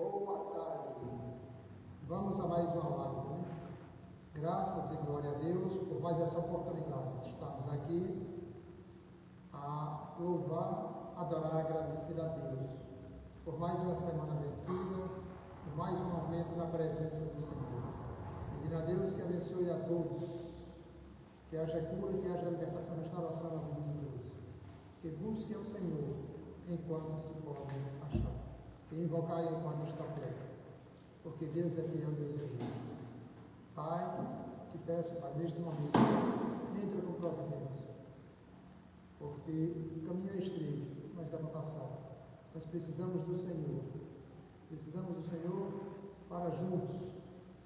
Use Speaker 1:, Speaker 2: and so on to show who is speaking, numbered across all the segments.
Speaker 1: Boa tarde. Vamos a mais uma live, né? Graças e glória a Deus por mais essa oportunidade de estarmos aqui a louvar, adorar, agradecer a Deus por mais uma semana vencida, por mais um momento na presença do Senhor. Pedir a Deus que abençoe a todos, que haja cura, que haja libertação, restauração na vida de todos. Que busque ao Senhor enquanto se pode achar. E invocar enquanto está perto. Porque Deus é fiel, Deus é justo. Pai, te peço, Pai, neste momento, entra com providência. Porque o caminho é estreito, mas dá para passar. Nós precisamos do Senhor. Precisamos do Senhor para juntos,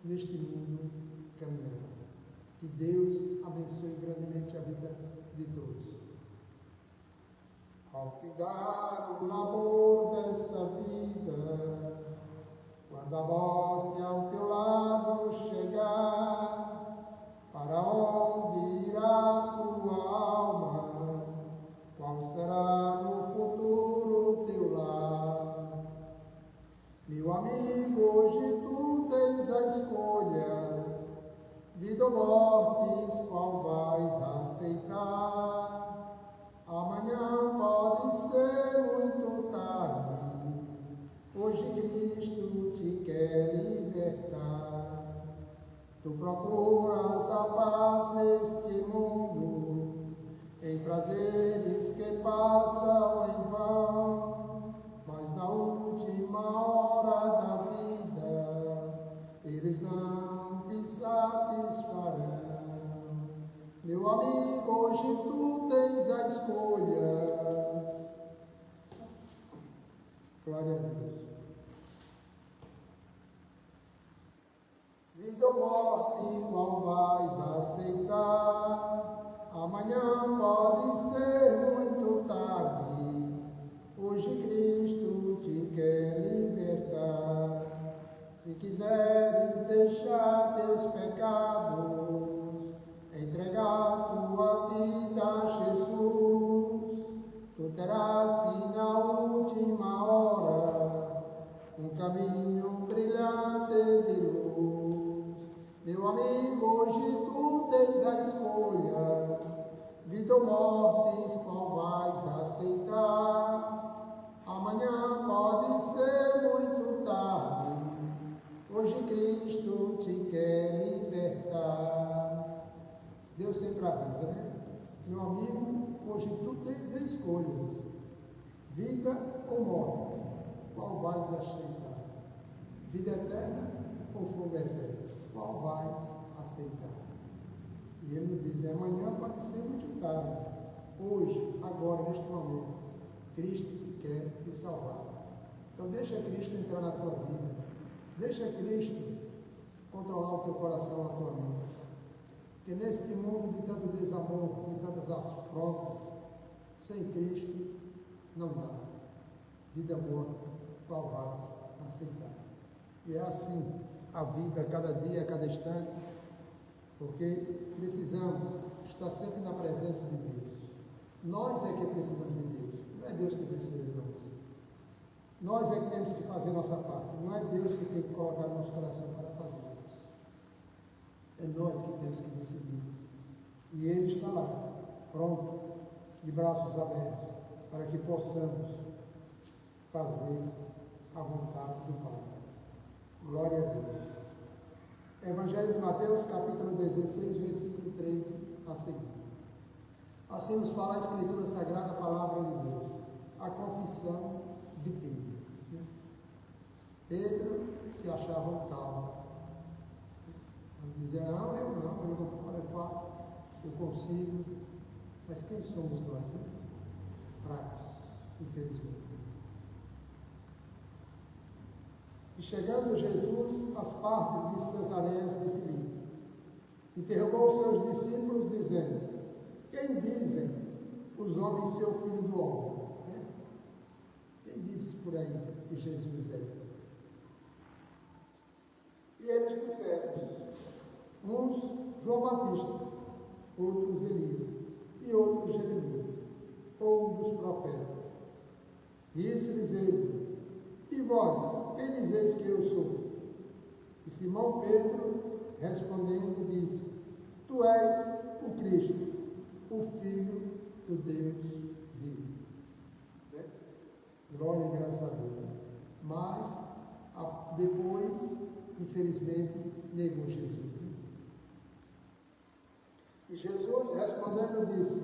Speaker 1: neste mundo, caminhar. Que Deus abençoe grandemente a vida de todos. Ao findar o labor desta vida, quando a morte ao teu lado chegar, para onde irá tua alma? Qual será no futuro teu lar? Meu amigo, hoje tu tens a escolha, vida ou morte, qual vais aceitar? Amanhã pode ser muito tarde, hoje Cristo te quer libertar. Tu procuras a paz neste mundo, em prazeres que passam em vão, mas na última hora da vida, eles não te satisfarão. Meu amigo, hoje tu tens a escolha. Glória a Deus. Vida ou morte, qual vais aceitar? Amanhã pode ser muito tarde. Hoje Cristo te quer libertar. Se quiseres deixar teus pecados, entregar tua vida a Jesus, tu terás sim na última hora um caminho brilhante de luz. Meu amigo, hoje tu tens a escolha, vida ou morte, qual vais aceitar? Amanhã pode ser muito tarde, hoje Cristo te quer libertar. Deus sempre avisa, né? Meu amigo, hoje tu tens escolhas, vida ou morte, qual vais aceitar? Vida eterna ou fogo eterno, qual vais aceitar? E ele nos diz, né? Amanhã pode ser muito tarde, hoje, agora, neste momento, Cristo te quer te salvar. Então deixa Cristo entrar na tua vida, deixa Cristo controlar o teu coração, a tua mente. Porque neste mundo de tanto desamor, de tantas afrontas, sem Cristo não dá. Vida morta, qual vais aceitar? E é assim a vida, a cada dia, a cada instante, porque precisamos estar sempre na presença de Deus. Nós é que precisamos de Deus, não é Deus que precisa de nós. Nós é que temos que fazer a nossa parte, não é Deus que tem que colocar no nosso coração para fazer. É nós que temos que decidir. E Ele está lá, pronto, de braços abertos, para que possamos fazer a vontade do Pai. Glória a Deus. Evangelho de Mateus, capítulo 16, versículo 13 a seguir. Assim nos fala a Escritura Sagrada, a palavra de Deus. A confissão de Pedro. Pedro se achava um tal. Dizer, não, eu consigo, mas quem somos nós, né? Fracos, infelizmente. E chegando Jesus às partes de Cesareia de Filipe, interrogou os seus discípulos, dizendo, quem dizem os homens ser o Filho do Homem? Né? Quem dizes por aí que Jesus é? E eles disseram, uns João Batista, outros Elias, e outros Jeremias, ou um dos profetas. Disse-lhes ele, e vós, quem dizeis que eu sou? E Simão Pedro, respondendo, disse: Tu és o Cristo, o Filho do Deus vivo. Né? Glória e graças a Deus. Mas, depois, infelizmente, negou Jesus. Né? E Jesus, respondendo, disse: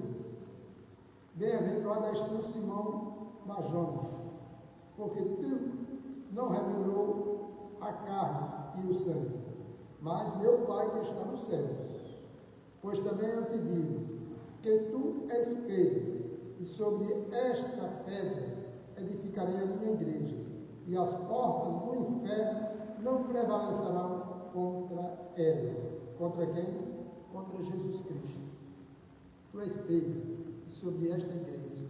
Speaker 1: Bem-aventurado és tu, Simão Barjonas, porque tu não revelou a carne e o sangue, mas meu Pai que está nos céus. Pois também eu te digo que tu és Pedro, e sobre esta pedra edificarei a minha igreja, e as portas do inferno não prevalecerão contra ela. Contra quem? Contra Jesus Cristo. Tu és Pedro, e sobre esta igreja,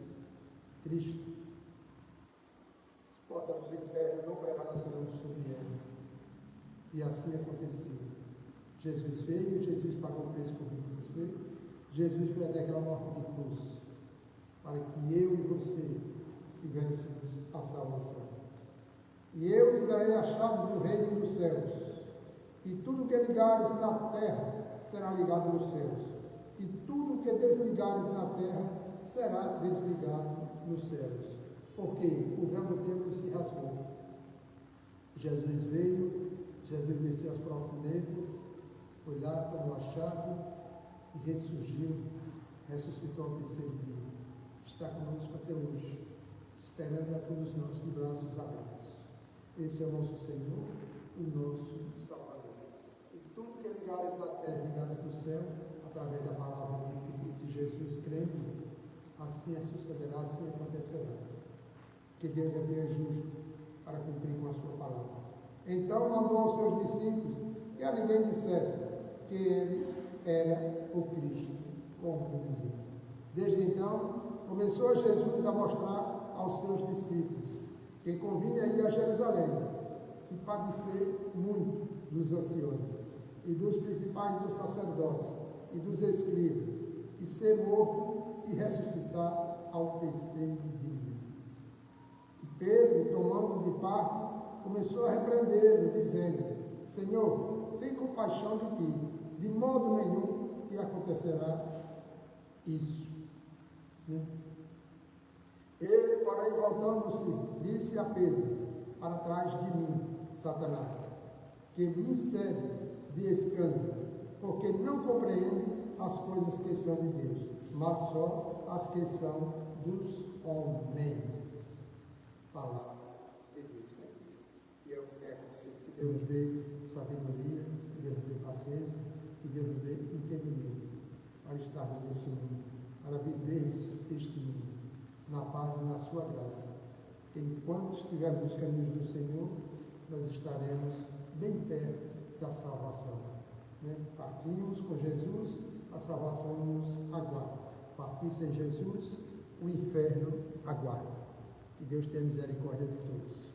Speaker 1: Cristo, as portas dos infernos não prevalecerão sobre ela. E assim aconteceu. Jesus veio, Jesus pagou o preço por mim e por você. Jesus veio até aquela morte de cruz, para que eu e você tivéssemos a salvação. E eu te darei as chaves do reino dos céus, e tudo que ligares na terra será ligado nos céus, e tudo que desligares na terra será desligado nos céus. Porque o véu do templo se rasgou. Jesus veio, Jesus desceu às profundezas, foi lá, tomou a chave e ressurgiu, ressuscitou ao terceiro dia. Está conosco até hoje, esperando a todos nós de braços abertos. Esse é o nosso Senhor, o nosso Salvador. E tudo que ligares na terra, ligares no céu, através da palavra de Jesus, crendo, assim sucederá, assim acontecerá. Que Deus é fiel e justo para cumprir com a sua palavra. Então mandou aos seus discípulos que a ninguém dissesse que ele era o Cristo, como dizia. Desde então, começou Jesus a mostrar aos seus discípulos que convinha ir a Jerusalém e padecer muito dos anciões e dos principais dos sacerdotes e dos escribas, e ser morto e ressuscitar ao terceiro dia. E Pedro, tomando de parte, começou a repreendê-lo, dizendo: Senhor, tem compaixão de ti, de modo nenhum que acontecerá isso. Né? Ele, porém, voltando-se, disse a Pedro: Para trás de mim, Satanás, que me serves de escândalo, porque não compreende as coisas que são de Deus, mas só as que são dos homens. Palavra de Deus. Né? E é o que tem acontecido. Que Deus nos dê sabedoria, que Deus nos dê paciência, que Deus nos dê entendimento para estarmos nesse mundo, para vivermos este mundo na paz e na sua graça. Que enquanto estivermos nos caminhos do Senhor, nós estaremos bem perto da salvação. Né? Partimos com Jesus, a salvação nos aguarda. Partir sem Jesus, o inferno aguarda. Que Deus tenha misericórdia de todos.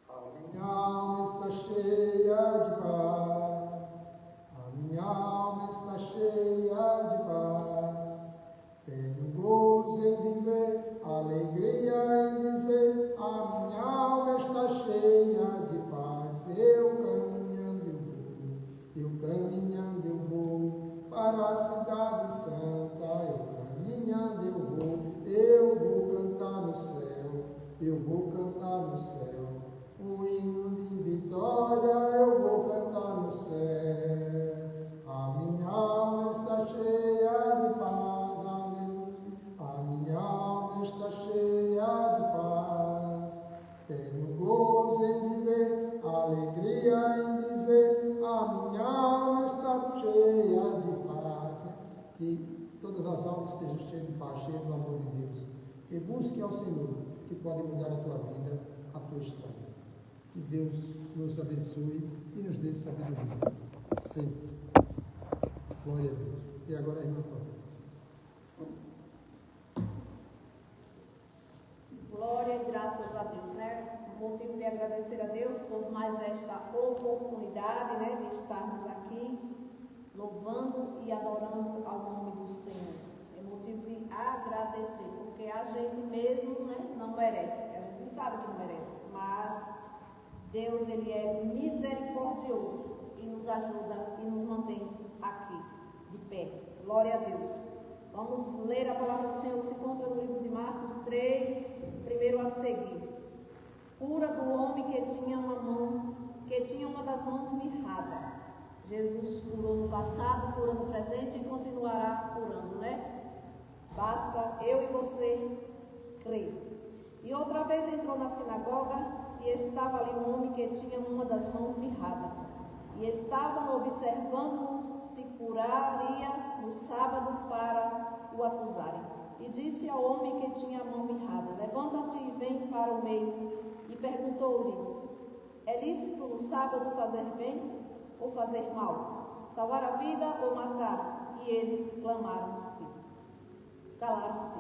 Speaker 1: A minha alma está cheia de paz. A minha alma está cheia de paz. Tenho gozo em viver, alegria em dizer: a minha alma está cheia de paz. Eu caminhando eu vou para a cidade santa. Eu vou cantar no céu, eu vou cantar no céu, um hino de vitória eu vou cantar no céu. A minha alma está cheia de paz, aleluia. A minha alma está cheia de paz. Tenho gozo em viver, alegria em dizer: a minha alma está cheia de paz. Que todas as almas estejam cheias de paz, cheias do amor de Deus. E busque ao Senhor, que pode mudar a tua vida, a tua história. Que Deus nos abençoe e nos dê sabedoria. Sempre. Glória a Deus. E agora, irmã Cláudia.
Speaker 2: Glória e graças a Deus, né? Motivo de agradecer a Deus por mais esta oportunidade, né, de estarmos aqui louvando e adorando ao nome do Senhor. É motivo de agradecer, porque a gente mesmo, né, não merece. A gente gente sabe que não merece, mas Deus, Ele é misericordioso e nos ajuda e nos mantém aqui, de pé. Glória a Deus. Vamos ler a palavra do Senhor que se encontra no livro de Marcos 3, primeiro a seguir. Cura do homem que tinha uma das mãos mirrada. Jesus curou no passado, cura no presente e continuará curando, né? Basta eu e você crer. E outra vez entrou na sinagoga e estava ali um homem que tinha uma das mãos mirrada. E estavam observando-o se curaria no sábado para o acusarem. E disse ao homem que tinha a mão mirrada: levanta-te e vem para o meio. E perguntou-lhes: é lícito no sábado fazer bem ou fazer mal? Salvar a vida ou matar? E eles calaram-se.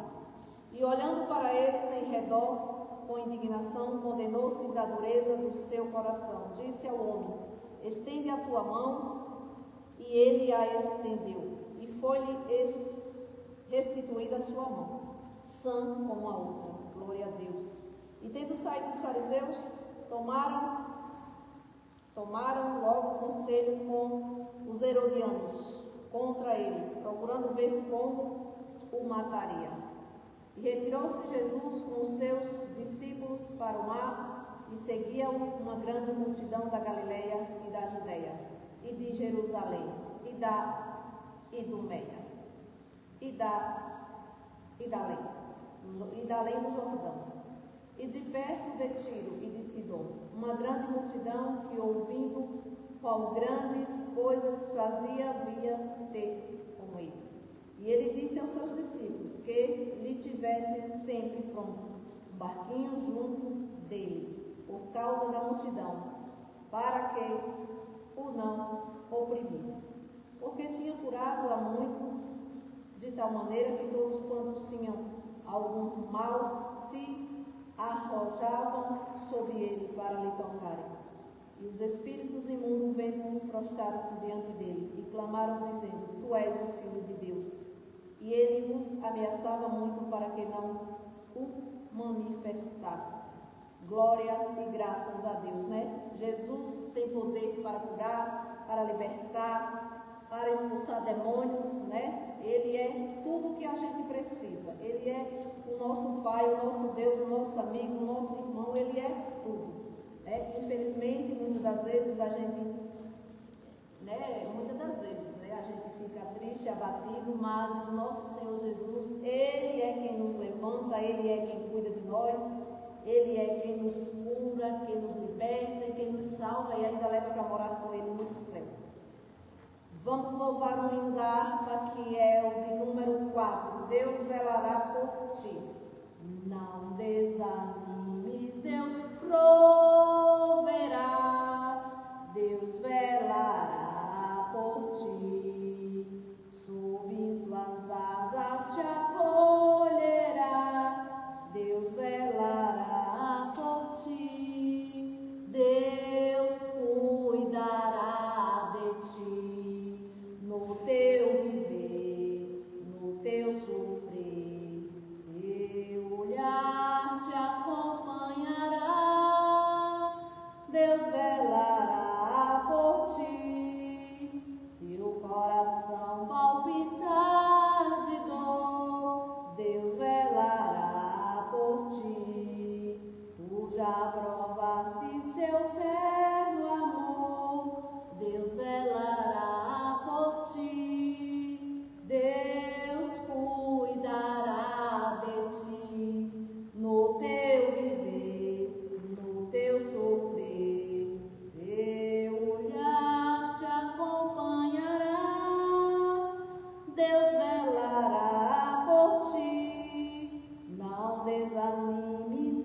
Speaker 2: E olhando para eles em redor, com indignação, condenou-se da dureza do seu coração. Disse ao homem: estende a tua mão. E ele a estendeu. E foi-lhe restituída a sua mão, sã como a outra. Glória a Deus. E tendo saído os fariseus, tomaram logo conselho com os herodianos contra ele, procurando ver como o mataria. E retirou-se Jesus com os seus discípulos para o mar, e seguia-o uma grande multidão da Galileia e da Judeia, e de Jerusalém, e da Idumeia, e além do Jordão, e de perto de Tiro e de Sidom, uma grande multidão que, ouvindo qual grandes coisas fazia, via ter com ele. E ele disse aos seus discípulos que lhe tivessem sempre pronto um barquinho junto dele, por causa da multidão, para que o não oprimisse. Porque tinha curado a muitos, de tal maneira que todos quantos tinham algum mal se arrojavam sobre ele para lhe tocarem. E os espíritos imundos, vendo-o, prostraram-se diante dele e clamaram, dizendo: tu és o Filho de Deus. E ele os ameaçava muito para que não o manifestasse. Glória e graças a Deus, né? Jesus tem poder para curar, para libertar, para expulsar demônios, né? Ele é tudo o que a gente precisa. Ele é o nosso Pai, o nosso Deus, o nosso amigo, o nosso irmão. Ele é tudo. Infelizmente, muitas das vezes a gente, a gente fica triste, abatido, mas o nosso Senhor Jesus, Ele é quem nos levanta, Ele é quem cuida de nós, Ele é quem nos cura, quem nos liberta, quem nos salva e ainda leva para morar com Ele no céu. Vamos louvar o hino da harpa, que é o de número 4. Deus velará por ti. Não desanimes, Deus proverá. Deus velará por ti. Sob suas asas te acolherá. Deus velará por ti. Deus cuidará de ti. No teu viver, no teu sofrer, seu olhar te acompanhará. Deus velará por ti. Se o coração palpitar de dor, Deus velará por ti. Tu já provaste seu terno amor, Deus velará por ti. Deus cuidará de ti. No teu viver, no teu sofrer, seu olhar te acompanhará. Deus velará por ti. Não desanimes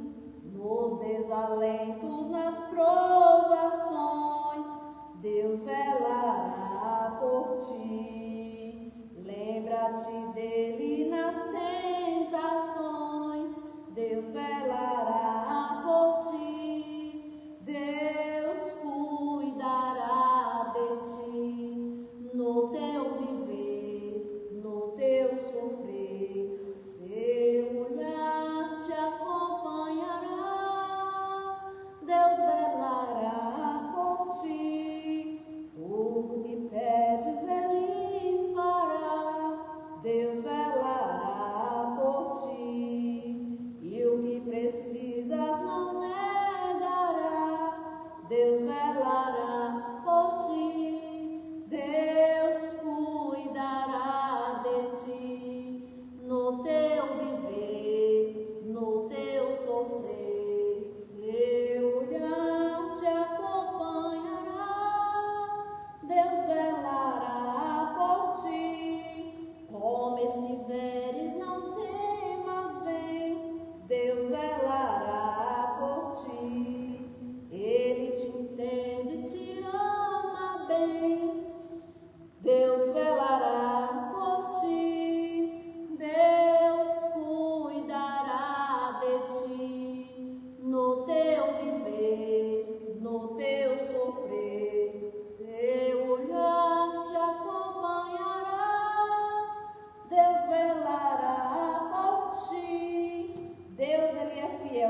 Speaker 2: nos desalentos, nas provações. Deus velará por ti. Lembra-te dele nas tentações. Deus velará por ti. Deus cuidará de ti. No teu viver, no teu sofrer, seu olhar te acompanhará.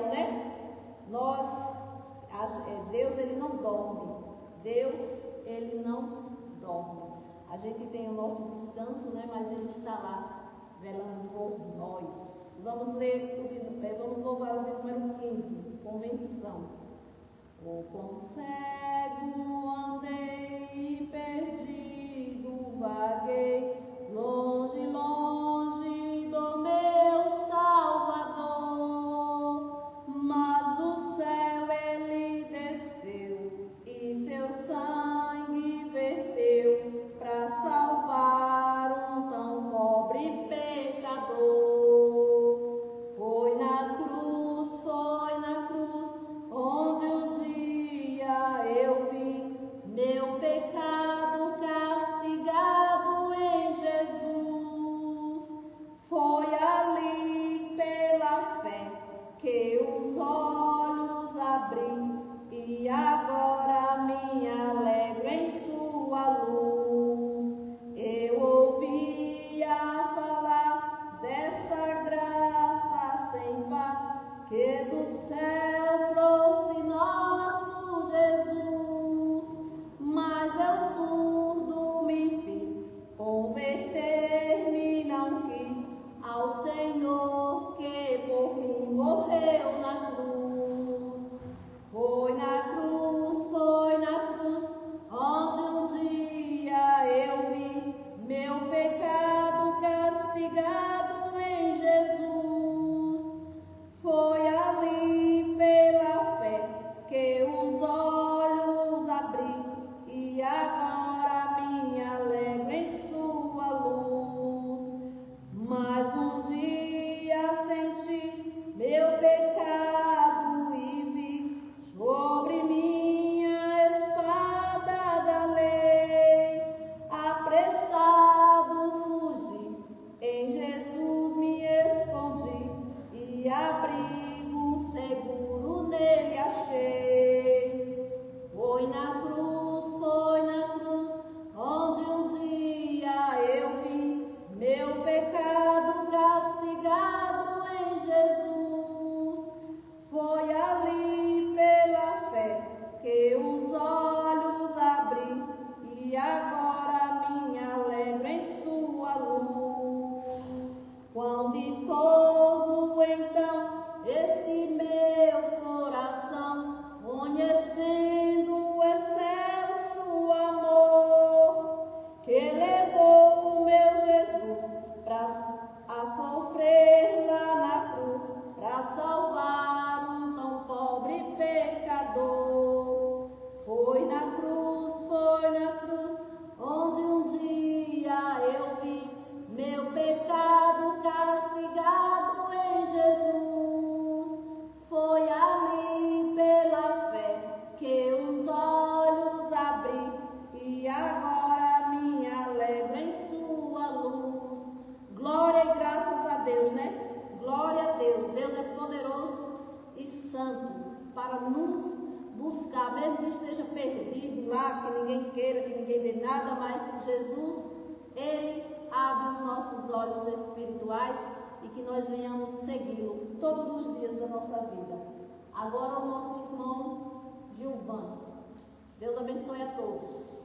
Speaker 2: fiel, né? Deus, ele não dorme. Deus, ele não dorme. A gente tem o nosso descanso, né? Mas ele está lá, velando por nós. Vamos louvar o de número 15, convenção. O quão cego andei, perdido, vaguei, longe, longe do meu Salvador, mas do céu ele desceu e seu sangue verteu para salvar um tão pobre pecador. Foi na cruz, onde um dia eu vi meu pecado castigado em Jesus. Foi ali pela fé que os olhos abri e agora me alegro em sua luz. Eu ouvia falar dessa graça sem par que do céu trouxe nosso Jesus, mas eu surdo me fiz, converter-me não quis ao Senhor que por mim morreu na cruz. Foi na cruz, onde um dia eu vi meu pecado castigado em Jesus. Foi ali pela fé que os olhos abri e agora me alegro em sua luz. Mas um dia senti meu pecado e vi sobre minha espada da lei. Apressado fugi, em Jesus me escondi e abrigo seguro nele achei. Foi na cruz, onde um dia eu vi meu pecado castigado em Jesus. Foi ali pela fé que os olhos abri e agora me alegro em sua luz. Quão ditoso então este meu coração, conhecendo o excelso amor que levou o meu Jesus a sofrer lá na cruz, para salvar um tão pobre pecador. Foi na cruz, onde um dia eu vi meu pecado castigado em Jesus. Foi ali pela fé que os olhos abri e agora me alegro em sua luz. Glória e graças a Deus, né? Glória a Deus. Deus é poderoso e santo para nos buscar, mesmo que esteja perdido lá, que ninguém queira, que ninguém dê nada, mas Jesus, ele abre os nossos olhos espirituais e que nós venhamos segui-lo todos os dias da nossa vida. Agora o nosso irmão Gilvan. Deus abençoe a todos.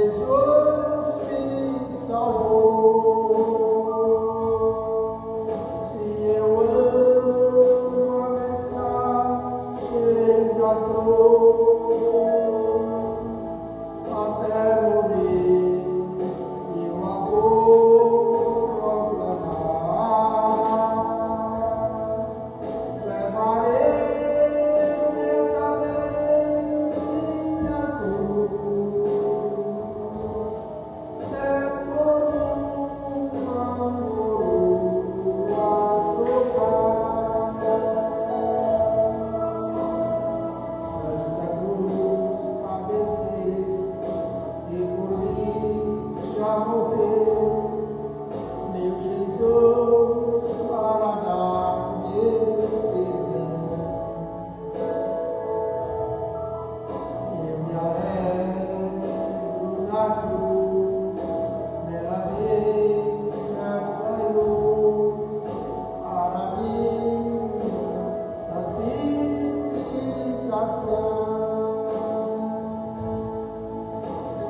Speaker 1: Jesus me salvou. Se eu amo a mensagem da cruz, até morrer e o amor proclamar, levarei também minha cruz, é por uma coroa trocar. Santa Cruz padecer e por mim já morreu, meu Jesus, para dar-me perdão. E eu me alegro na cruz, nela veio graça e luz para minha santificação.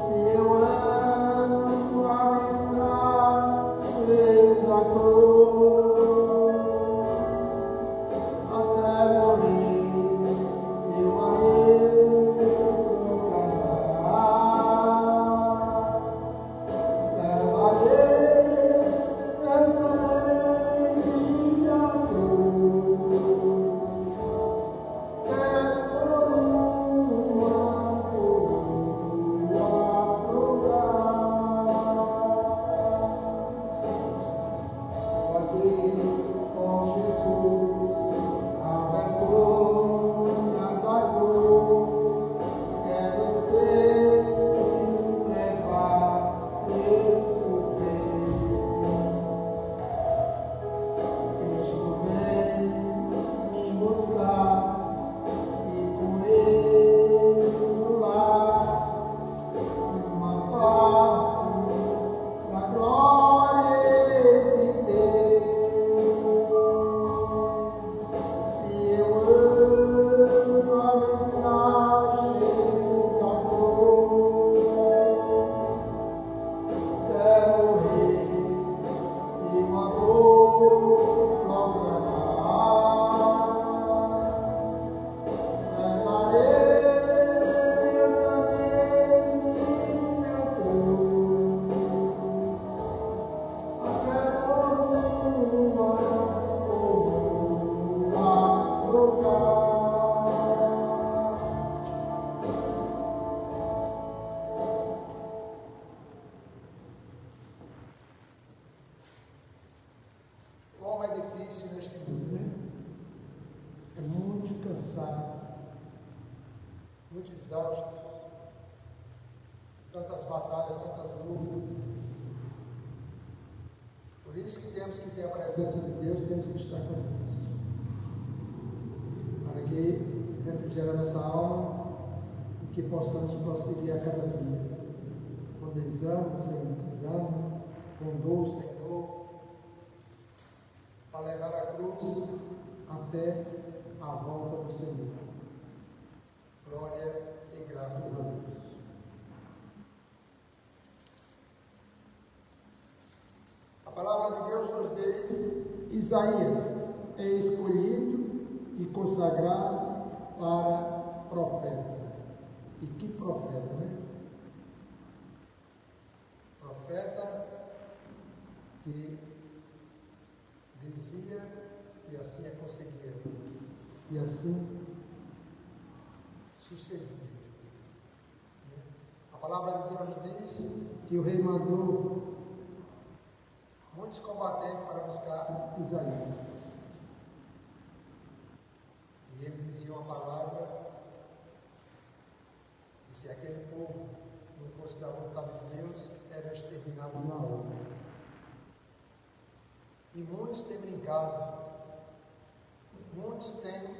Speaker 1: Se eu amo a mensagem da cruz, até morrer eu harei proclamar, levarei também minha cruz, é por uma coroa trocar. Aqui com Jesus, a vergonha da cruz, quero sempre levar e sofrer. Cristo vem me buscar e com ele lá uma parte da glória de Deus. Se eu amo a mensagem da cruz, quero morrer e o amor proclamar, levarei também minha cruz, até por uma coroa trocar. Como é difícil neste mundo, né? É muito cansado, muito exausto, tantas batalhas, tantas lutas. Por isso que temos que ter a presença de Deus, temos que estar com Deus, para que refrigerar nossa alma e que possamos prosseguir a cada dia, com desânimo, sem desânimo, com dor, sem dor, para levar a cruz até a volta do Senhor. Glória e graças a Deus. A palavra de Deus nos diz: Isaías é escolhido e consagrado para profeta. E que profeta, né? Profeta que dizia e assim conseguia, e assim sucedia. A palavra de Deus diz que o rei mandou muitos combatentes para buscar Isaías. E ele dizia uma palavra, que se aquele povo não fosse da vontade de Deus, eram exterminados na hora. E muitos têm brincado, muitos têm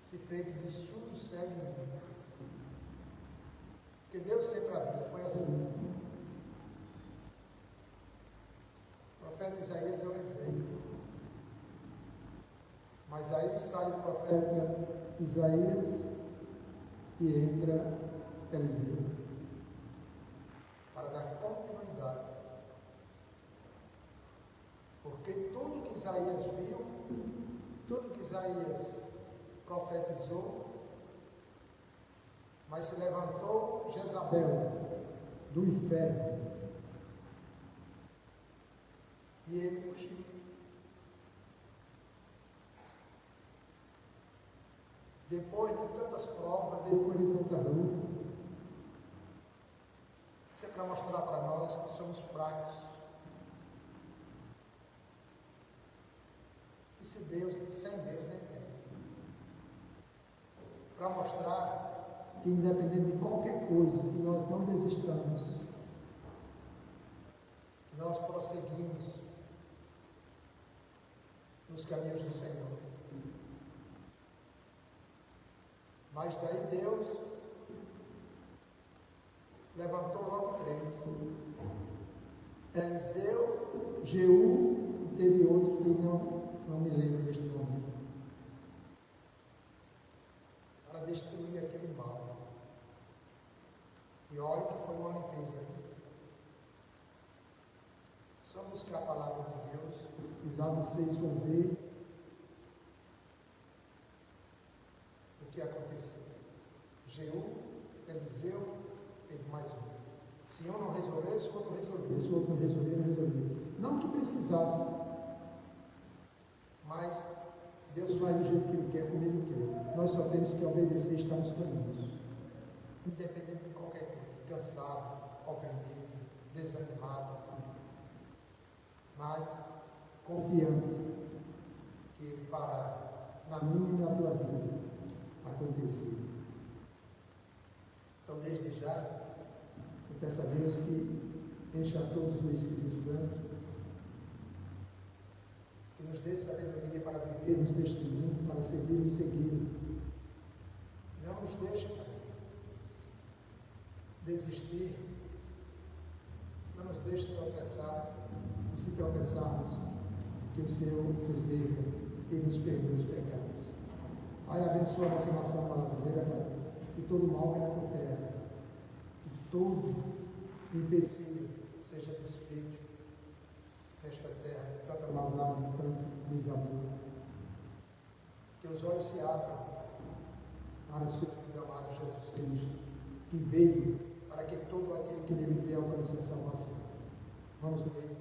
Speaker 1: se feito de surdo, cego e mudo. Porque Deus sempre avisa, foi assim. O profeta Isaías é um exemplo. Mas aí sai o profeta Isaías e entra Eliseu, para dar continuidade. Porque tudo que Isaías viu, tudo que Isaías profetizou, mas se levantou Jezabel do inferno e ele fugiu. Depois de tantas provas, depois de tanta luta, isso é para mostrar para nós que somos fracos. E sem Deus nem tem. Para mostrar que independente de qualquer coisa, que nós não desistamos, que nós prosseguimos nos caminhos do Senhor. Mas daí Deus levantou logo 3. Eliseu, Jeú e teve outro que não me lembro neste momento. Para destruir aquele mal. E olha que foi uma limpeza. Só buscar a palavra de Deus e lá vocês vão ver o que aconteceu. Jeú, Eliseu, teve mais um. Se um não resolvesse, o outro resolvia. Se o outro não resolvia, não resolvia. Não que precisasse, mas Deus faz do jeito que Ele quer, como Ele quer. Nós só temos que obedecer e estar nos caminhos. Independente de qualquer coisa. Cansado, oprimido, desanimado. Mas confiante que Ele fará na minha e na tua vida acontecer. Então, desde já, eu peço a Deus que encha todos do Espírito Santo, que nos dê sabedoria para vivermos neste mundo, para servir e seguir. Não nos deixe, Pai, desistir, não nos deixe tropeçar, e se tropeçarmos, que o Senhor nos erga e nos perdoe os pecados. Pai, abençoa a nossa nação brasileira, Pai, que todo mal caia por terra, que todo empecilho seja desfeito nesta terra, de tanta maldade e tanto desamor. Que os olhos se abram para o seu Filho amado Jesus Cristo, que veio para que todo aquele que nele crê alcance a salvação. Vamos ler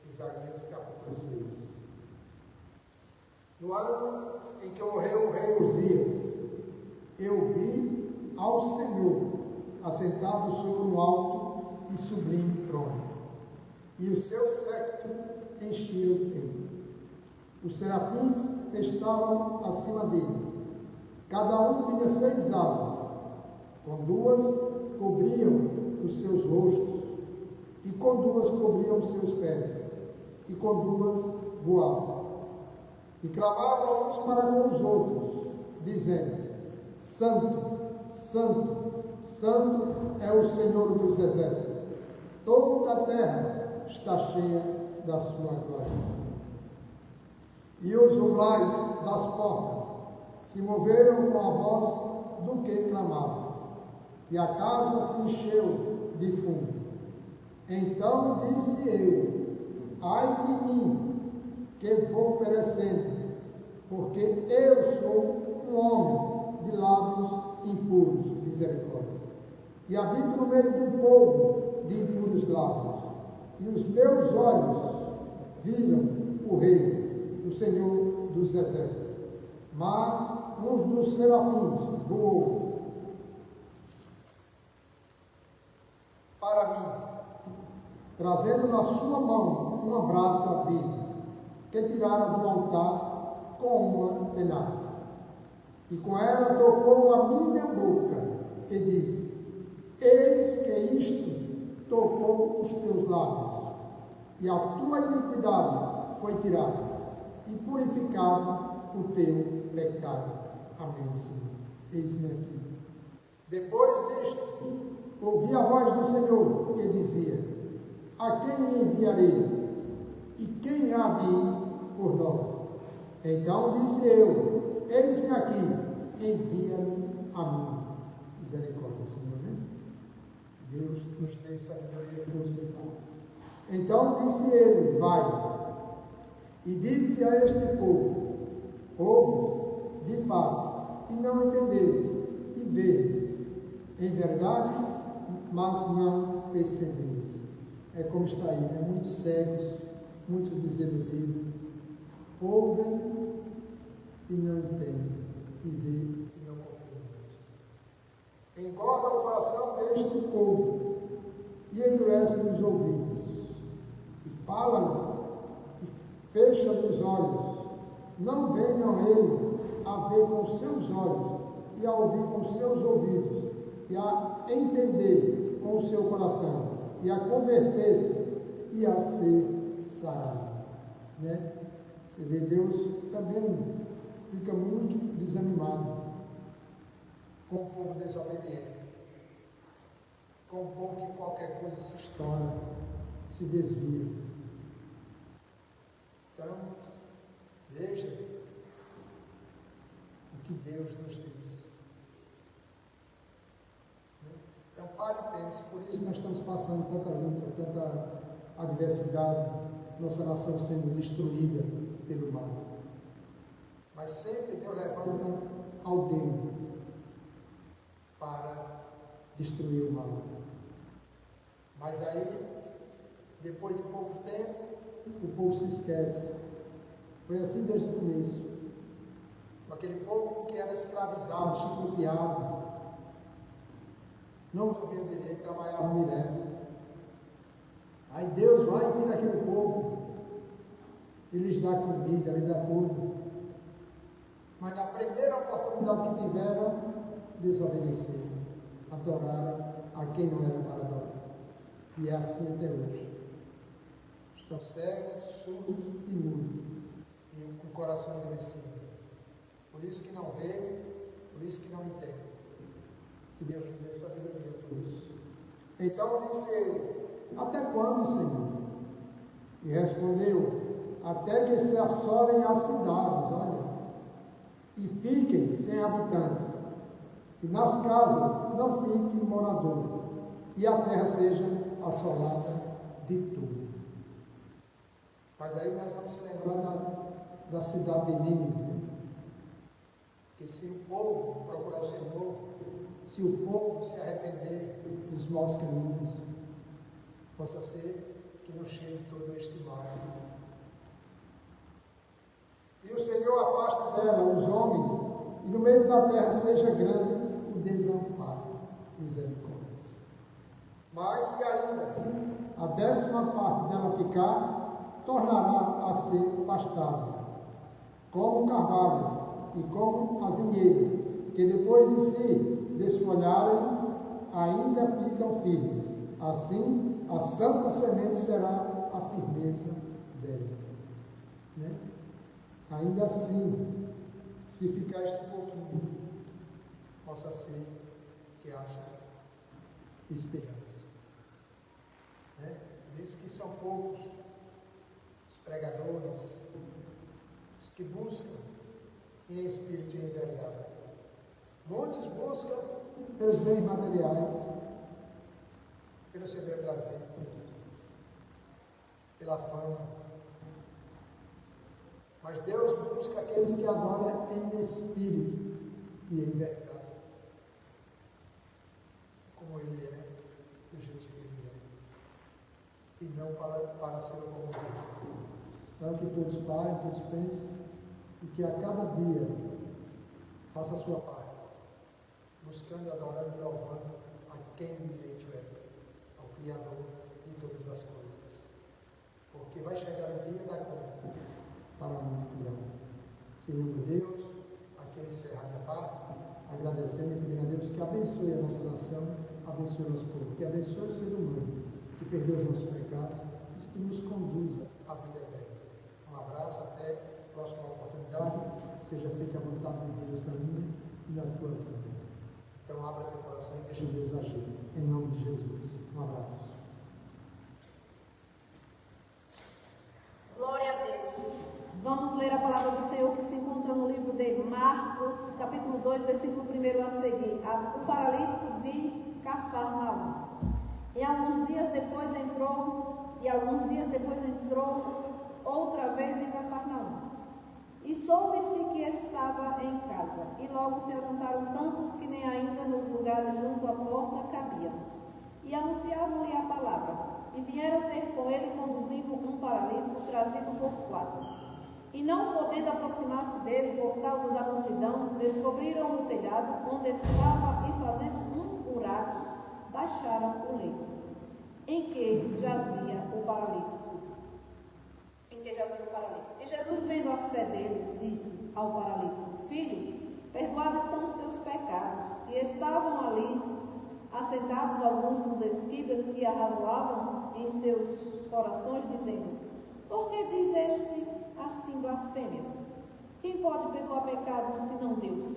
Speaker 1: Isaías capítulo 6. No ano em que morreu o rei Uzias, eu vi ao Senhor assentado sobre um alto e sublime trono, e o seu séquito enchia o templo. Os serafins estavam acima dele, cada um tinha 6 asas, com 2 cobriam os seus rostos, e com 2 cobriam os seus pés, e com 2 voavam. E clamavam uns para com os outros, dizendo: Santo, Santo, Santo é o Senhor dos exércitos. Toda a terra está cheia da sua glória. E os umbrais das portas se moveram com a voz do que clamavam, e a casa se encheu de fumo. Então disse eu: ai de mim, que vou perecendo, porque eu sou um homem de lábios impuros, misericórdia, e habito no meio de um povo de impuros lábios, e os meus olhos viram o Rei, o Senhor dos exércitos. Mas um dos serafins voou para mim, trazendo na sua mão uma brasa viva, que tirara do altar com uma tenaz. E com ela tocou a minha boca e disse: eis que isto tocou os teus lábios, e a tua iniquidade foi tirada, e purificado o teu pecado. Amém, Senhor. Eis-me aqui. Depois disto, ouvi a voz do Senhor que dizia: a quem enviarei? E quem há de ir por nós? Então disse eu: eis-me aqui, envia-me a mim. Misericórdia, Senhor, né? nos dê sabedoria, força e paz. Então disse ele: vai, e disse a este povo: ouves, de fato, e não entendeis, e vedes, em verdade, mas não percebeis. É como está aí, né? Muitos cegos, muitos desiludidos, ouvem e não entendem, e veem e não compreendem. Engorda o coração deste povo, e endurece-lhe os ouvidos, e fala-lhe, e fecha-lhe os olhos, não venham ele a ver com os seus olhos, e a ouvir com os seus ouvidos, e a entender com o seu coração, e a converter-se, e a ser sarado. Né? Você vê, Deus também fica muito desanimado com o povo desobediente, com o povo que qualquer coisa se estoura, se desvia. Então, veja o que Deus nos diz. Então, pare e pense. Por isso nós estamos passando tanta luta, tanta adversidade, nossa nação sendo destruída pelo mal. Mas sempre Deus levanta alguém para destruir o mal. Mas aí, depois de pouco tempo, o povo se esquece. Foi assim desde o começo. Com aquele povo que era escravizado, chicoteado, não dormia direito, trabalhava direto. Aí Deus vai e tira aquele povo, e lhes dá comida, lhes dá tudo. Mas na primeira oportunidade que tiveram, desobedeceram, adoraram a quem não era para adorar. E é assim até hoje. Estão cegos, surdos e mudos, e com o coração endurecido. Por isso que não veem, por isso que não entendem. Que Deus nos dê sabedoria por isso. Então disse ele: até quando, Senhor? E respondeu: até que se assolem as cidades, olha, e fiquem sem habitantes, e nas casas não fique morador, e a terra seja assolada de tudo. Mas aí nós vamos se lembrar da cidade de Nínive, né? Que se o povo procurar o Senhor, se o povo se arrepender dos maus caminhos, possa ser que não chegue todo este mal. E o Senhor afaste dela os homens, e no meio da terra seja grande o desamparo. Misericórdia. Mas se ainda a 10ª parte dela ficar, tornará a ser pastada, como o carvalho e como a azinheira, que depois de se desfolharem, ainda ficam firmes. Assim, a santa semente será a firmeza dela. Né? Ainda assim, se ficar este pouquinho, possa ser que haja esperança. Né? Por isso que são poucos os pregadores, os que buscam em espírito e em verdade. Muitos buscam pelos bens materiais, pelo seu bel prazer, pela fama. Mas Deus busca aqueles que adoram em espírito e em verdade. Como Ele é, do jeito que Ele é. E não para ser locomovido. Então que todos parem, todos pensem, e que a cada dia faça a sua parte, buscando, adorando e louvando a quem de direito é, ao Criador de todas as coisas. Porque vai chegar o dia da conta para a muito grande. Senhor meu Deus, aqui eu encerro a minha parte, agradecendo e pedindo a Deus que abençoe a nossa nação, abençoe o nosso povo, que abençoe o ser humano, que perdeu os nossos pecados e que nos conduza à vida eterna. Um abraço, até a próxima oportunidade. Seja feita a vontade de Deus na minha e na tua vida. Então abra teu coração e deixa Deus agir. Em nome de Jesus. Um abraço.
Speaker 2: Glória a Deus. Vamos ler a palavra do Senhor que se encontra no livro de Marcos, capítulo 2, versículo 1 a seguir. O paralítico de Cafarnaum. Em algum alguns dias depois entrou outra vez em Cafarnaum. E soube-se que estava em casa, e logo se ajuntaram tantos que nem ainda nos lugares junto à porta cabiam. E anunciavam-lhe a palavra, e vieram ter com ele conduzindo um paralítico trazido por 4. E não podendo aproximar-se dele por causa da multidão, descobriram o telhado onde estava e fazendo um buraco, baixaram o leito, em que jazia o paralítico. E Jesus, vendo a fé deles, disse ao paralítico: Filho, perdoados estão os teus pecados. E estavam ali assentados alguns dos escribas que arrazoavam em seus corações, dizendo: Por que diz este assim blasfêmias? Quem pode perdoar pecados senão Deus?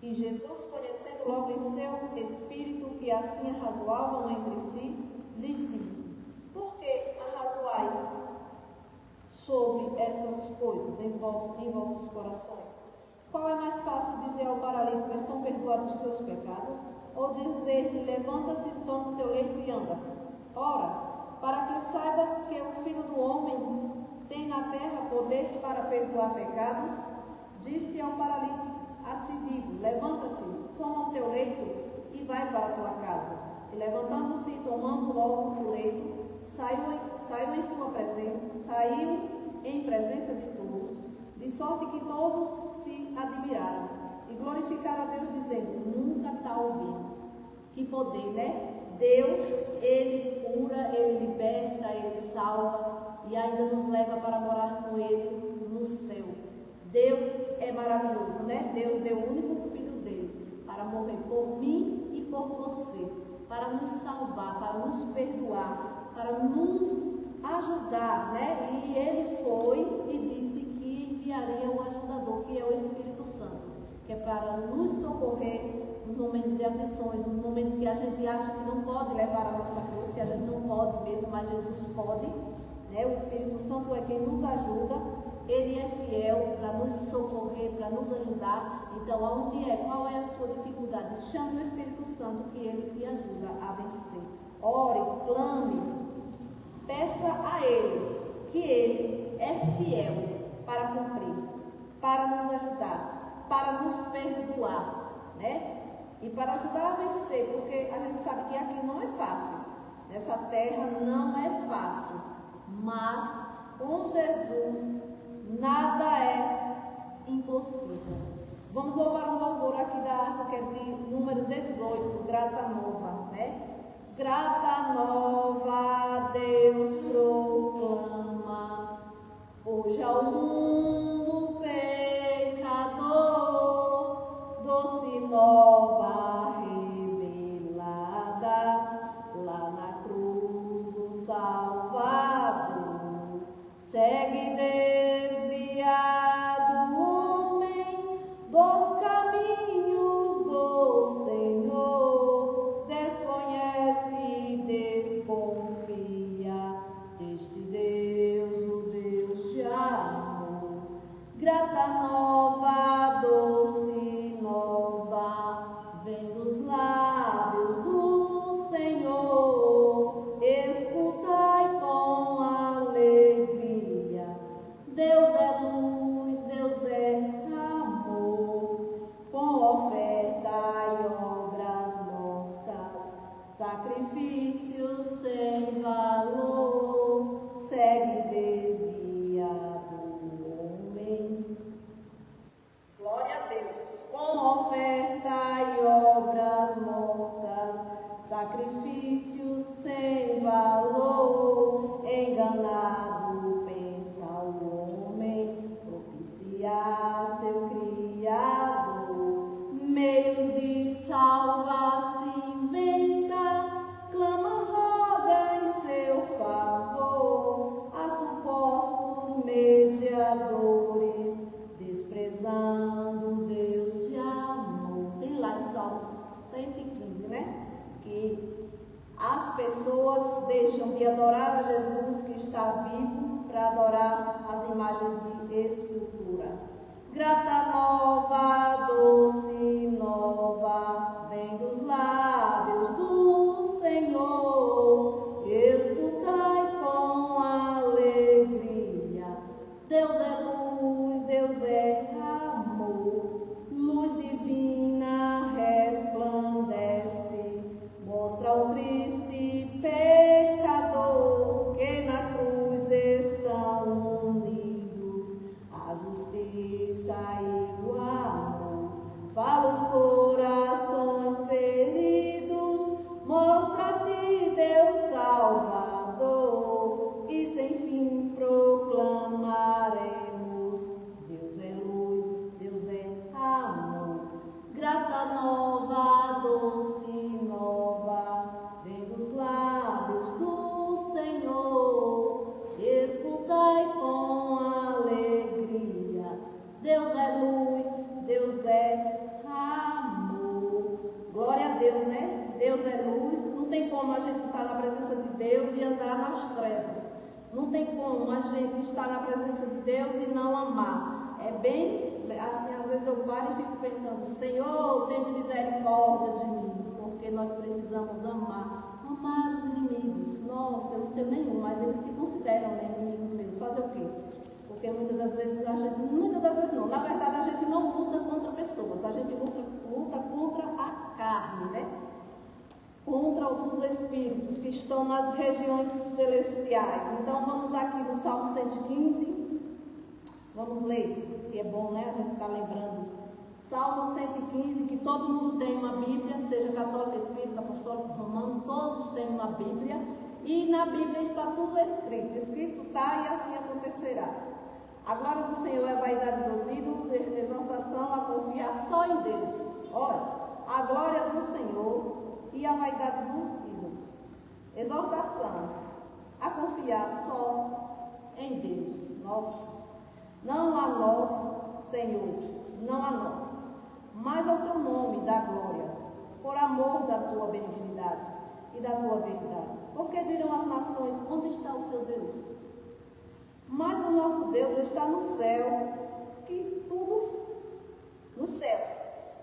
Speaker 2: E Jesus, conhecendo logo em seu espírito que assim arrazoavam entre si, lhes disse: Por que arrazoais sobre estas coisas em vossos corações? Qual é mais fácil dizer ao paralítico: Estão perdoados os teus pecados? Ou dizer-lhe: Levanta-te, toma o teu leito e anda? Ora, para que saibas que o Filho do Homem tem na terra poder para perdoar pecados, disse ao paralítico: A ti digo, levanta-te, toma o teu leito e vai para a tua casa. E levantando-se e tomando logo o leito, saiu em presença de todos, de sorte que todos se admiraram e glorificaram a Deus, dizendo: Nunca tal ouvimos. Que poder, né? Deus, Ele cura, Ele liberta, Ele salva e ainda nos leva para morar com Ele no céu. Deus é maravilhoso, né? Deus deu o único Filho dele para morrer por mim e por você, para nos salvar, para nos perdoar, para nos ajudar, né? E Ele foi e disse que enviaria o ajudador, que é o Espírito Santo, que é para nos socorrer nos momentos de aflições, nos momentos que a gente acha que não pode levar a nossa cruz, que a gente não pode mesmo, mas Jesus pode, né? O Espírito Santo é quem nos ajuda, Ele é fiel para nos socorrer, para nos ajudar. Então, qual é a sua dificuldade? Chame o Espírito Santo que Ele te ajuda a vencer. Ore, clame, peça a Ele, que Ele é fiel para cumprir, para nos ajudar, para nos perdoar, né? E para ajudar a vencer, porque a gente sabe que aqui não é fácil, nessa terra não é fácil, mas com Jesus nada é impossível. Vamos louvar um louvor aqui da harpa, que é de número 18, Grata Nova, né? Grata Nova, Deus proclama, hoje ao mundo pecador, doce nova revelada, lá na cruz do Salvador. Segue desviado o homem dos caminhos do Senhor, desconhece e desconfia deste Deus, o Deus de amor. Grata nova, doce nova, vem dos lábios do Senhor, escutai com alegria. Deus é luz, Deus é amor, com oferta e obras mortas, sacrifícios sem valor, segue desviado o homem. Glória a Deus, com oferta e obras mortas, sacrifícios sem valor, enganado pensa o homem, propiciar seu Criador, meios de salvar se inventa, clama, roga em seu favor, a supostos mediadores, desprezando Deus de amor. Tem lá em Salmos 115, né? Que as pessoas deixam de adorar a Jesus que está vivo para adorar as imagens de escultura. Grata nova, doce nova, vem dos lábios do Senhor, escuta ao triste pecador que na cruz estão unidos a justiça e o amor. Fala os corações feridos, mostra-te, Deus Salvador, e sem fim proclamaremos: Deus é luz, Deus é amor. Grata nova, doce nova, vem dos lábios do Senhor, escutai com alegria. Deus é luz, Deus é amor. Glória a Deus, né? Deus é luz. Não tem como a gente estar na presença de Deus e andar nas trevas. Não tem como a gente estar na presença de Deus e não amar. É bem assim, às vezes eu paro e fico pensando: Senhor, tem misericórdia de mim, porque nós precisamos amar os inimigos. Nossa, eu não tenho nenhum, mas eles se consideram, né, inimigos meus. Fazer o quê? Porque muitas das vezes na verdade a gente não luta contra pessoas, a gente luta contra a carne, né? Contra os espíritos que estão nas regiões celestiais. Então vamos aqui no Salmo 115, vamos ler, que é bom, né? A gente está lembrando. Salmo 115, que todo mundo tem uma Bíblia, seja católico, espírita, apostólico, romano, todos têm uma Bíblia, e na Bíblia está tudo escrito está e assim acontecerá. A glória do Senhor é a vaidade dos ídolos, exortação a confiar só em Deus. Olha, a glória do Senhor e a vaidade dos ídolos. Exortação a confiar só em Deus. Nossa, não a nós, Senhor, não a nós, mas ao teu nome da glória, por amor da tua benignidade e da tua verdade. Porque dirão as nações: onde está o seu Deus? Mas o nosso Deus está no céu, que tudo nos céus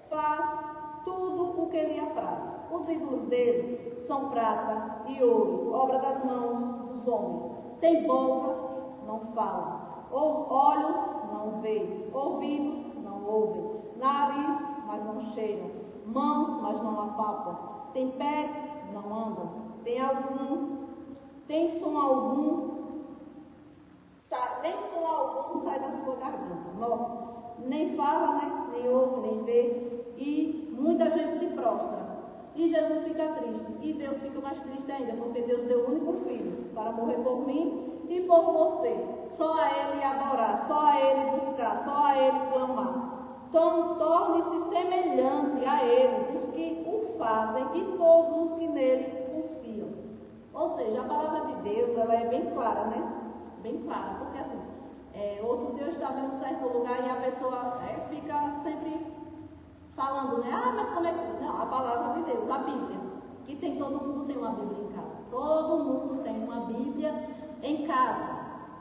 Speaker 2: faz tudo o que lhe apraz. Os ídolos dele são prata e ouro, obra das mãos dos homens. Tem boca, não fala, ou olhos, não veem, ouvidos, não ouvem, nariz, mas não cheiram, mãos, mas não apalpam, tem pés, não andam, tem som algum, nem som algum sai da sua garganta. Nossa, nem fala, né? Nem ouve, nem vê. E muita gente se prostra. E Jesus fica triste. E Deus fica mais triste ainda, porque Deus deu o único filho para morrer por mim e por você. Só a Ele adorar, só a Ele buscar, só a Ele clamar. Então, torne-se semelhante a eles, os que o fazem, e todos os que nele confiam. Ou seja, a palavra de Deus, ela é bem clara, né? Bem clara, porque assim, outro dia eu estava em um certo lugar e a pessoa fica sempre falando, né? Ah, mas como é que... Não, a palavra de Deus, a Bíblia, que todo mundo tem uma Bíblia em casa. Todo mundo tem uma Bíblia em casa.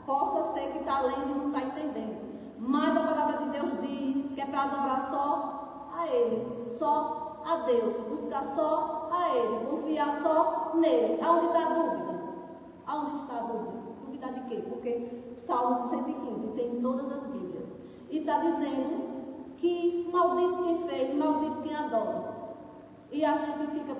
Speaker 2: Possa ser que está lendo e não está entendendo. Mas a palavra de Deus diz que é para adorar só a Ele, só a Deus, buscar só a Ele, confiar só nele. Aonde está a dúvida? Aonde está a dúvida? Dúvida de quê? Porque Salmo 115 tem em todas as Bíblias. E está dizendo que maldito quem fez, maldito quem adora. E a gente fica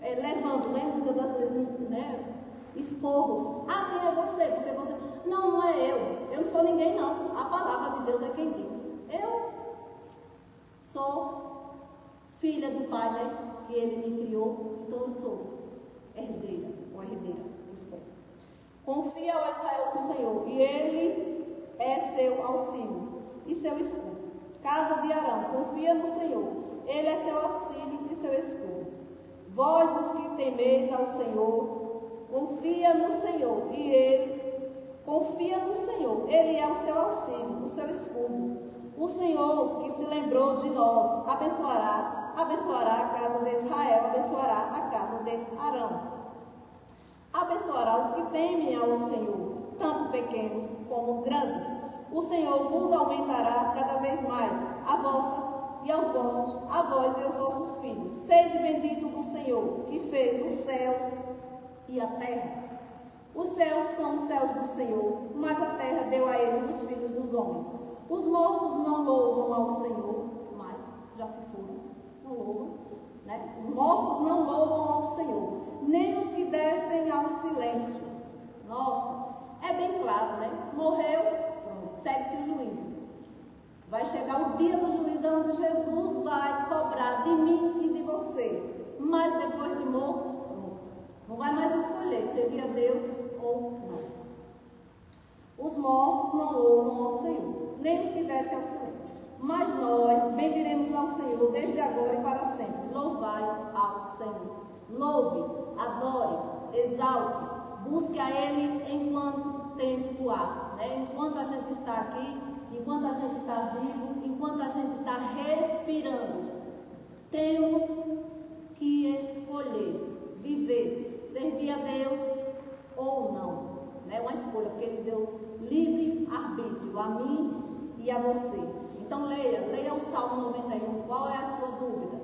Speaker 2: levando, né, muitas das vezes, né, esporros. Ah, quem é você? Porque você... Não é eu. Eu não sou ninguém, não. A palavra de Deus é quem diz. Eu sou filha do Pai, né, que Ele me criou. Então eu sou herdeira ou herdeira do céu. Confia ao Israel no Senhor, e Ele é seu auxílio e seu escudo. Casa de Arão, confia no Senhor, Ele é seu auxílio e seu escudo. Vós, os que temeis ao Senhor, confia no Senhor, e Ele confia no Senhor, Ele é o seu auxílio, o seu escudo. O Senhor, que se lembrou de nós, abençoará a casa de Israel, abençoará a casa de Arão. Abençoará os que temem ao Senhor, tanto pequenos como os grandes. O Senhor vos aumentará cada vez mais, a vós e aos vossos filhos. Sede bendito do Senhor, que fez os céus e a terra. Os céus são os céus do Senhor, mas a terra deu a eles os filhos dos homens. Os mortos não louvam ao Senhor, mas já se foram, não louvam. né? Os mortos não louvam ao Senhor, nem os que descem ao silêncio. Nossa, é bem claro, né? Morreu, pronto, segue-se o juízo. Vai chegar o dia do juízo onde Jesus vai cobrar de mim e de você. Mas depois de morto, pronto, não vai mais escolher servir a Deus ou não. Os mortos não louvam ao Senhor, nem os que descem ao silêncio. Mas nós bendiremos ao Senhor desde agora e para sempre. Louvai ao Senhor. Louve, adore, exalte, busque a Ele enquanto tempo há. Né? Enquanto a gente está aqui, enquanto a gente está vivo, enquanto a gente está respirando, temos que escolher viver, servir a Deus ou não. É uma escolha, porque Ele deu livre arbítrio a mim e a você. Então leia o Salmo 91. Qual é a sua dúvida?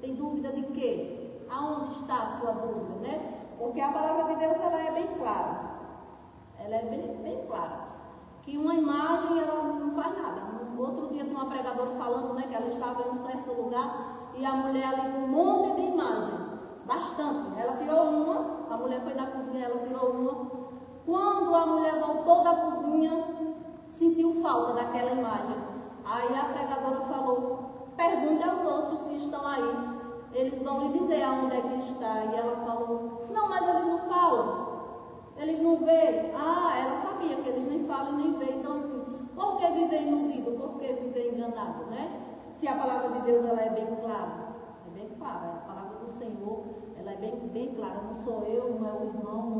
Speaker 2: Tem dúvida de quê? Aonde está a sua dúvida, né? Porque a palavra de Deus, ela é bem clara. Ela é bem clara. Que uma imagem, ela não faz nada. Outro dia tem uma pregadora falando, né, que ela estava em um certo lugar e a mulher ali com um monte de imagem. Bastante. Ela tirou uma, a mulher foi na cozinha, ela tirou uma. Quando a mulher voltou da cozinha, sentiu falta daquela imagem. Aí a pregadora falou, pergunte aos outros que estão aí, eles vão lhe dizer aonde é que está. E ela falou, não, mas eles não falam, eles não veem. Ah, ela sabia que eles nem falam e nem veem. Então assim, por que viver iludido? Por que viver enganado, né? Se a palavra de Deus, ela é bem clara. É bem clara, a palavra do Senhor, ela é bem clara. Não sou eu, não é o irmão,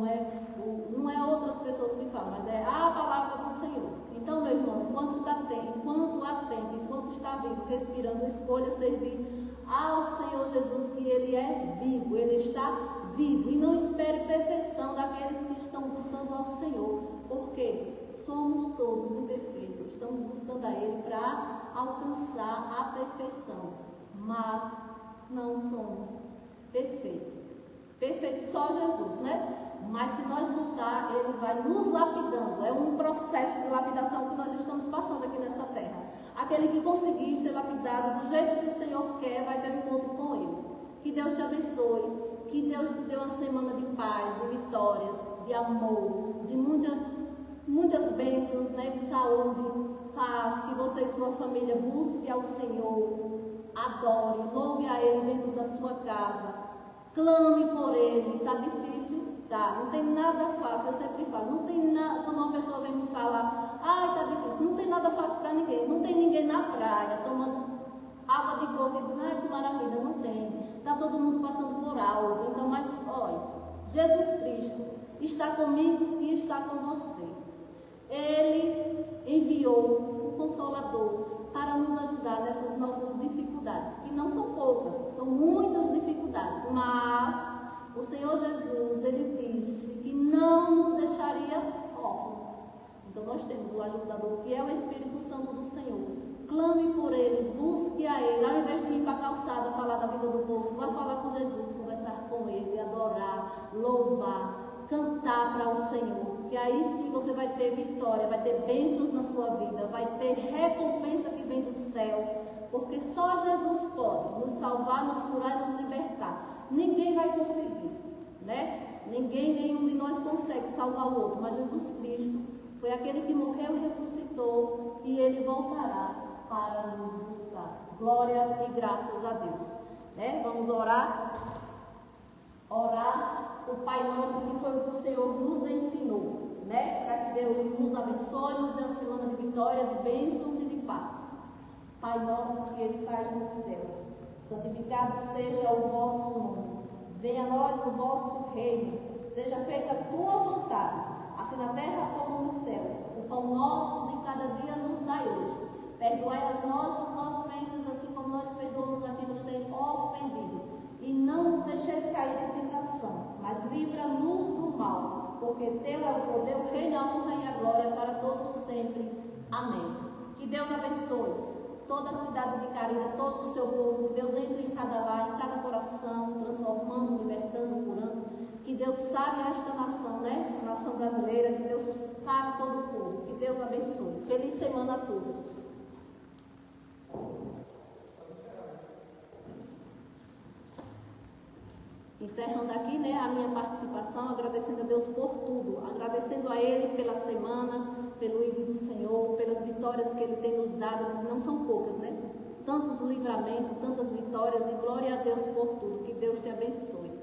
Speaker 2: não é outras pessoas que falam, mas é a palavra do Senhor. Então, meu irmão, enquanto há tempo, enquanto está vivo, respirando, escolha servir ao Senhor Jesus, que Ele é vivo, Ele está vivo. E não espere perfeição daqueles que estão buscando ao Senhor, porque somos todos imperfeitos, estamos buscando a Ele para alcançar a perfeição, mas não somos perfeitos. Perfeito só Jesus, né? Mas se nós lutar, Ele vai nos lapidando. É um processo de lapidação que nós estamos passando aqui nessa terra. Aquele que conseguir ser lapidado do jeito que o Senhor quer, vai ter um encontro com Ele. Que Deus te abençoe. Que Deus te dê uma semana de paz, de vitórias, de amor, de muitas bênçãos, né? De saúde, paz. Que você e sua família busquem ao Senhor, adore, louve a Ele dentro da sua casa, clame por Ele. Está difícil? Tá, não tem nada fácil. Eu sempre falo, não tem nada. Quando uma pessoa vem me falar, ai, tá difícil, não tem nada fácil para ninguém. Não tem ninguém na praia tomando água de coco e dizendo, ai, que maravilha. Não tem. Está todo mundo passando por algo. Então, mas olha, Jesus Cristo está comigo e está com você. Ele enviou o Consolador para nos ajudar nessas nossas dificuldades, que não são poucas, são muitas dificuldades, mas o Senhor Jesus, Ele disse que não nos deixaria órfãos. Então nós temos o ajudador, que é o Espírito Santo do Senhor. Clame por Ele, busque a Ele. Ao invés de ir para a calçada falar da vida do povo, vá falar com Jesus, conversar com Ele, adorar, louvar, cantar para o Senhor. Que aí sim você vai ter vitória, vai ter bênçãos na sua vida, vai ter recompensa que vem do céu. Porque só Jesus pode nos salvar, nos curar e nos libertar. Ninguém vai conseguir, né? Nenhum de nós consegue salvar o outro, mas Jesus Cristo foi aquele que morreu e ressuscitou, e Ele voltará para nos buscar. Glória e graças a Deus, né? Vamos orar o Pai Nosso, que foi o que o Senhor nos ensinou, né? Para que Deus nos abençoe, nos dê uma semana de vitória, de bênçãos e de paz. Pai nosso que estás nos céus, santificado seja o vosso nome. Venha a nós o vosso reino. Seja feita a tua vontade, assim na terra como nos céus. O pão nosso de cada dia nos dai hoje. Perdoai as nossas ofensas, assim como nós perdoamos a quem nos tem ofendido. E não nos deixeis cair em tentação, mas livra-nos do mal. Porque teu é o poder, o reino, a honra e a glória para todos sempre. Amém. Que Deus abençoe toda a cidade de Carina, todo o seu povo. Que Deus entre em cada lar, em cada coração, transformando, libertando, curando. Que Deus sare esta nação, né? Esta nação brasileira. Que Deus sare todo o povo. Que Deus abençoe. Feliz semana a todos. Encerrando aqui, né, a minha participação, agradecendo a Deus por tudo, agradecendo a Ele pela semana, pelo ID do Senhor, pelas vitórias que Ele tem nos dado, que não são poucas, né? Tantos livramentos, tantas vitórias, e glória a Deus por tudo. Que Deus te abençoe.